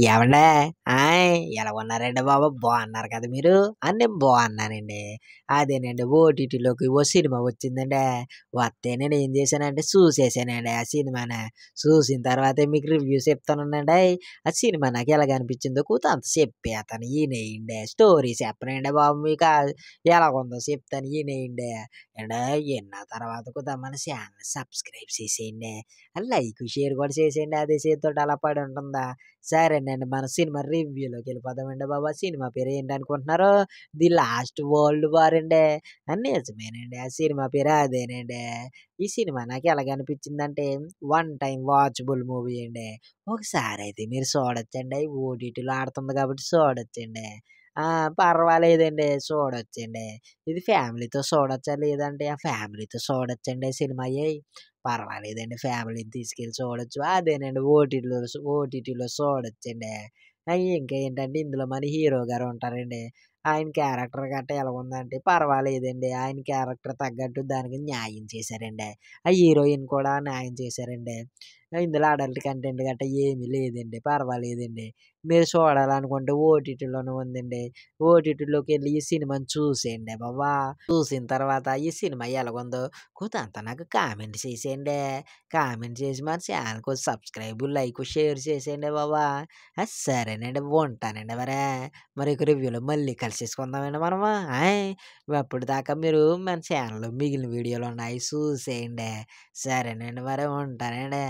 ఏవండే ఎలా ఉన్నారండి బాబు? బాగున్నారు కదా మీరు? నేను బాగున్నానండి. అదేనండి ఓటీటీలోకి ఓ సినిమా వచ్చిందండి. వస్తే నేను ఏం చేశానంటే చూసేసానండి ఆ సినిమాని. చూసిన తర్వాతే మీకు రివ్యూ చెప్తానుండండి. ఆ సినిమా నాకు ఎలాగ అనిపించిందో అంత చెప్పేస్తాను ఈనేయండి. స్టోరీ చెప్పనండి బాబు మీకు ఎలాగుందో చెప్తాను ఈనేయండి. అండ్ విన్న తర్వాత మన ఛానల్ సబ్స్క్రైబ్ చేసేయండి. లైక్, షేర్ కూడా చేసేయండి. అదే చేతితోటి అలా పడి ఉంటుందా? సరేనండి. మన సినిమా రివ్యూలోకి వెళ్ళిపోదామండి బాబు. ఆ సినిమా పేరు ఏంటనుకుంటున్నారు? 'ది లాస్ట్ వరల్డ్ వార్' అండి. నిజమేనండి. ఆ సినిమా పేరు అదేనండి. ఈ సినిమా నాకు ఎలాగనిపించిందంటే వన్ టైమ్ వాచబుల్ మూవీ అండి. ఒకసారైతే మీరు చూడొచ్చండి. ఓటీటీలో ఆడుతుంది కాబట్టి చూడొచ్చండి. పర్వాలేదండి. చూడొచ్చండి. ఇది ఫ్యామిలీతో చూడొచ్చా? లేదంటే ఫ్యామిలీతో చూడొచ్చండి సినిమా పర్వాలేదండి. ఫ్యామిలీని తీసుకెళ్ళి చూడొచ్చు. అదేనండి ఓటీటీలో చూడొచ్చండి. ఇంకా ఏంటంటే ఇందులో మన హీరో గారు ఉంటారండి. ఆయన క్యారెక్టర్ గట్టా ఎలాగుందంటే పర్వాలేదండి. ఆయన క్యారెక్టర్ తగ్గట్టు దానికి న్యాయం చేశారండి. ఆ హీరోయిన్ కూడా న్యాయం చేశారండి. ఇందులో అడల్ట్ కంటెంట్ గట్టా ఏమీ లేదండి. పర్వాలేదండి. మీరు చూడాలనుకుంటే ఓటీటీలోనే ఉందండి. ఓటీటీలోకెళ్ళి ఈ సినిమాని చూసేయండి బాబా. చూసిన తర్వాత ఈ సినిమా ఎలాగుందో అంతా నాకు కామెంట్ చేసేయండి. కామెంట్ చేసి మన ఛానల్‌కి సబ్స్క్రైబ్, లైక్, షేర్ చేసేయండి బాబా. సరేనండి. ఉంటానండి మరే. మరి ఒక రివ్యూలో మళ్ళీ కలిసేసుకుందామండి మనము. అప్పటిదాకా మీరు మన ఛానల్‌లో మిగిలిన వీడియోలున్నాయి చూసేయండి. సరేనండి మరి ఉంటానండి.